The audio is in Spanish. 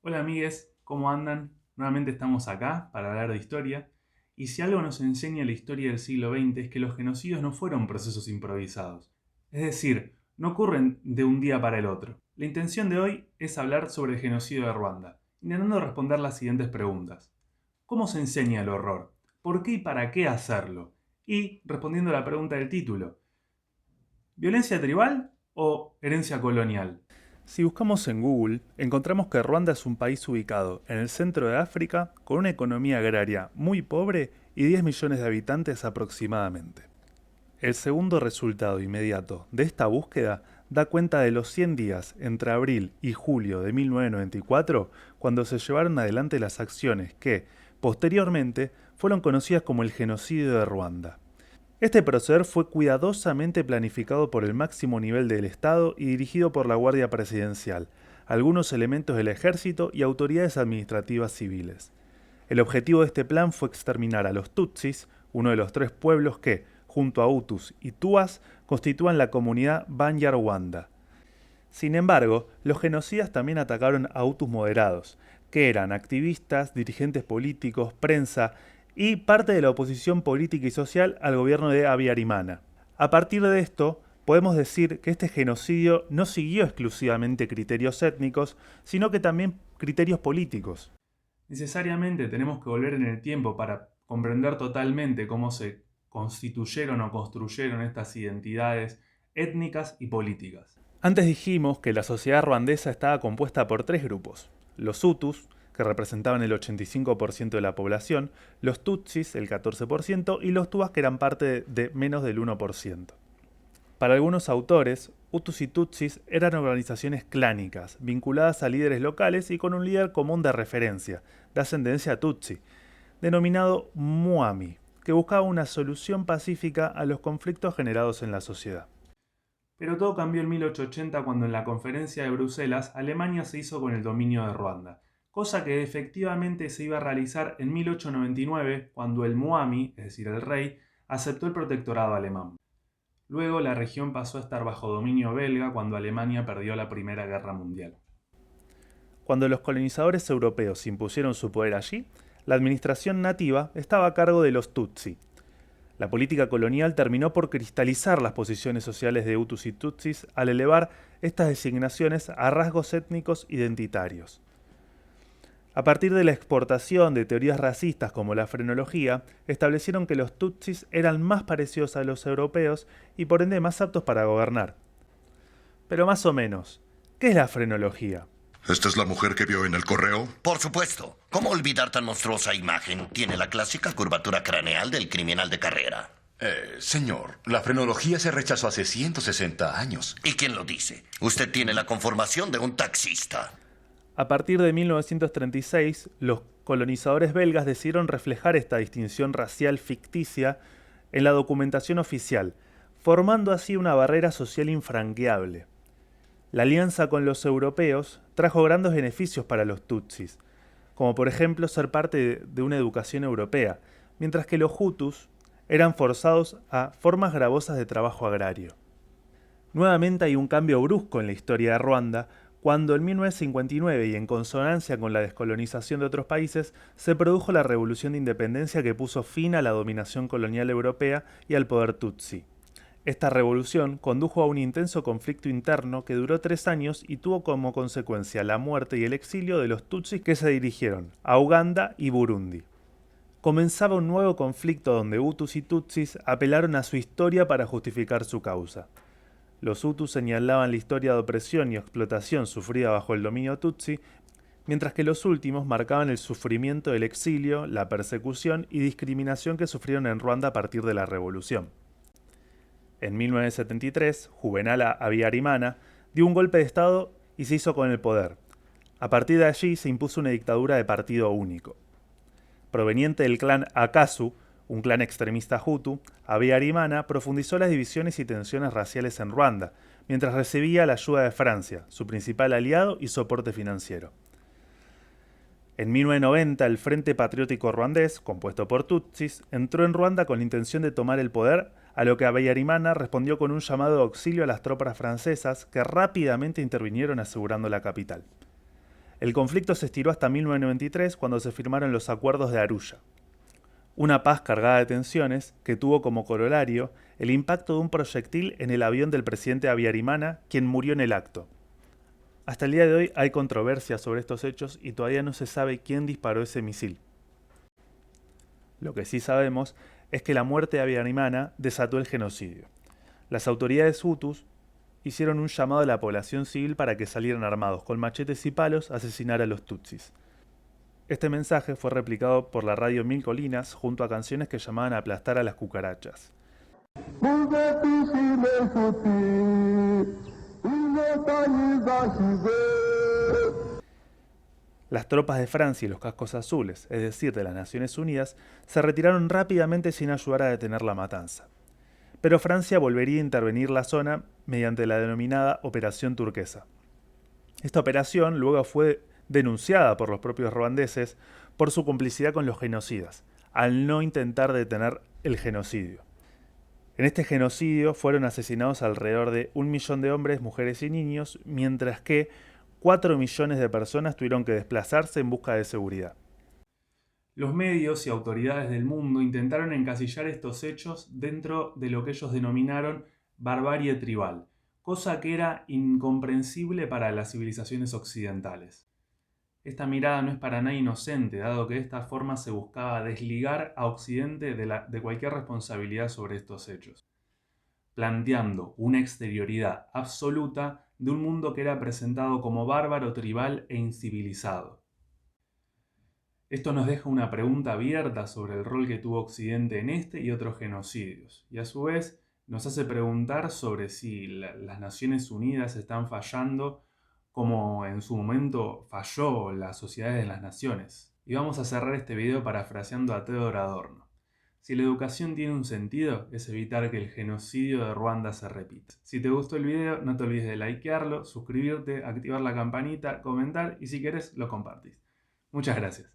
Hola amigues, ¿cómo andan? Nuevamente estamos acá para hablar de historia. Y si algo nos enseña la historia del siglo XX es que los genocidios no fueron procesos improvisados. Es decir, no ocurren de un día para el otro. La intención de hoy es hablar sobre el genocidio de Ruanda, intentando responder las siguientes preguntas. ¿Cómo se enseña el horror? ¿Por qué y para qué hacerlo? Y respondiendo a la pregunta del título, ¿violencia tribal o herencia colonial? Si buscamos en Google, encontramos que Ruanda es un país ubicado en el centro de África con una economía agraria muy pobre y 10 millones de habitantes aproximadamente. El segundo resultado inmediato de esta búsqueda da cuenta de los 100 días entre abril y julio de 1994, cuando se llevaron adelante las acciones que, posteriormente, fueron conocidas como el genocidio de Ruanda. Este proceder fue cuidadosamente planificado por el máximo nivel del Estado y dirigido por la Guardia Presidencial, algunos elementos del ejército y autoridades administrativas civiles. El objetivo de este plan fue exterminar a los Tutsis, uno de los tres pueblos que, junto a Hutus y Tuas, constituían la comunidad Banyarwanda. Sin embargo, los genocidas también atacaron a Hutus moderados, que eran activistas, dirigentes políticos, prensa y parte de la oposición política y social al gobierno de Abiyarimana. A partir de esto, podemos decir que este genocidio no siguió exclusivamente criterios étnicos, sino que también criterios políticos. Necesariamente tenemos que volver en el tiempo para comprender totalmente cómo se constituyeron o construyeron estas identidades étnicas y políticas. Antes dijimos que la sociedad ruandesa estaba compuesta por tres grupos: los Hutus, que representaban el 85% de la población, los Tutsis, el 14%, y los Tuas, que eran parte de menos del 1%. Para algunos autores, Hutus y Tutsis eran organizaciones clánicas, vinculadas a líderes locales y con un líder común de referencia, de ascendencia Tutsi, denominado Muami, que buscaba una solución pacífica a los conflictos generados en la sociedad. Pero todo cambió en 1880 cuando en la conferencia de Bruselas Alemania se hizo con el dominio de Ruanda, cosa que efectivamente se iba a realizar en 1899 cuando el Muami, es decir, el rey, aceptó el protectorado alemán. Luego la región pasó a estar bajo dominio belga cuando Alemania perdió la Primera Guerra Mundial. Cuando los colonizadores europeos impusieron su poder allí, la administración nativa estaba a cargo de los Tutsi. La política colonial terminó por cristalizar las posiciones sociales de Hutus y Tutsis al elevar estas designaciones a rasgos étnicos identitarios. A partir de la exportación de teorías racistas como la frenología, establecieron que los Tutsis eran más parecidos a los europeos y por ende más aptos para gobernar. Pero más o menos, ¿qué es la frenología? ¿Esta es la mujer que vio en el correo? Por supuesto. ¿Cómo olvidar tan monstruosa imagen? Tiene la clásica curvatura craneal del criminal de carrera. Señor, la frenología se rechazó hace 160 años. ¿Y quién lo dice? Usted tiene la conformación de un taxista. A partir de 1936, los colonizadores belgas decidieron reflejar esta distinción racial ficticia en la documentación oficial, formando así una barrera social infranqueable. La alianza con los europeos trajo grandes beneficios para los Tutsis, como por ejemplo ser parte de una educación europea, mientras que los Hutus eran forzados a formas gravosas de trabajo agrario. Nuevamente hay un cambio brusco en la historia de Ruanda, cuando en 1959 y en consonancia con la descolonización de otros países, se produjo la revolución de independencia que puso fin a la dominación colonial europea y al poder Tutsi. Esta revolución condujo a un intenso conflicto interno que duró 3 años y tuvo como consecuencia la muerte y el exilio de los Tutsis que se dirigieron a Uganda y Burundi. Comenzaba un nuevo conflicto donde Hutus y Tutsis apelaron a su historia para justificar su causa. Los Hutus señalaban la historia de opresión y explotación sufrida bajo el dominio Tutsi, mientras que los últimos marcaban el sufrimiento del exilio, la persecución y discriminación que sufrieron en Ruanda a partir de la revolución. En 1973, Juvenal Abiyarimana dio un golpe de estado y se hizo con el poder. A partir de allí se impuso una dictadura de partido único. Proveniente del clan Akasu, un clan extremista hutu, Abiyarimana profundizó las divisiones y tensiones raciales en Ruanda, mientras recibía la ayuda de Francia, su principal aliado y soporte financiero. En 1990, el Frente Patriótico Ruandés, compuesto por Tutsis, entró en Ruanda con la intención de tomar el poder, a lo que Abiyarimana respondió con un llamado de auxilio a las tropas francesas que rápidamente intervinieron asegurando la capital. El conflicto se estiró hasta 1993 cuando se firmaron los Acuerdos de Arusha. Una paz cargada de tensiones que tuvo como corolario el impacto de un proyectil en el avión del presidente Habyarimana, quien murió en el acto. Hasta el día de hoy hay controversia sobre estos hechos y todavía no se sabe quién disparó ese misil. Lo que sí sabemos es que la muerte de Habyarimana desató el genocidio. Las autoridades hutus hicieron un llamado a la población civil para que salieran armados con machetes y palos a asesinar a los tutsis. Este mensaje fue replicado por la radio Mil Colinas junto a canciones que llamaban a aplastar a las cucarachas. Las tropas de Francia y los cascos azules, es decir, de las Naciones Unidas, se retiraron rápidamente sin ayudar a detener la matanza. Pero Francia volvería a intervenir la zona mediante la denominada Operación Turquesa. Esta operación luego fue denunciada por los propios ruandeses por su complicidad con los genocidas, al no intentar detener el genocidio. En este genocidio fueron asesinados alrededor de 1 millón de hombres, mujeres y niños, mientras que 4 millones de personas tuvieron que desplazarse en busca de seguridad. Los medios y autoridades del mundo intentaron encasillar estos hechos dentro de lo que ellos denominaron barbarie tribal, cosa que era incomprensible para las civilizaciones occidentales. Esta mirada no es para nada inocente, dado que de esta forma se buscaba desligar a Occidente de cualquier responsabilidad sobre estos hechos, planteando una exterioridad absoluta de un mundo que era presentado como bárbaro, tribal e incivilizado. Esto nos deja una pregunta abierta sobre el rol que tuvo Occidente en este y otros genocidios, y a su vez nos hace preguntar sobre si las Naciones Unidas están fallando como en su momento falló las sociedades de las naciones. Y vamos a cerrar este video parafraseando a Theodor Adorno. Si la educación tiene un sentido, es evitar que el genocidio de Ruanda se repita. Si te gustó el video, no te olvides de likearlo, suscribirte, activar la campanita, comentar y si querés, lo compartís. Muchas gracias.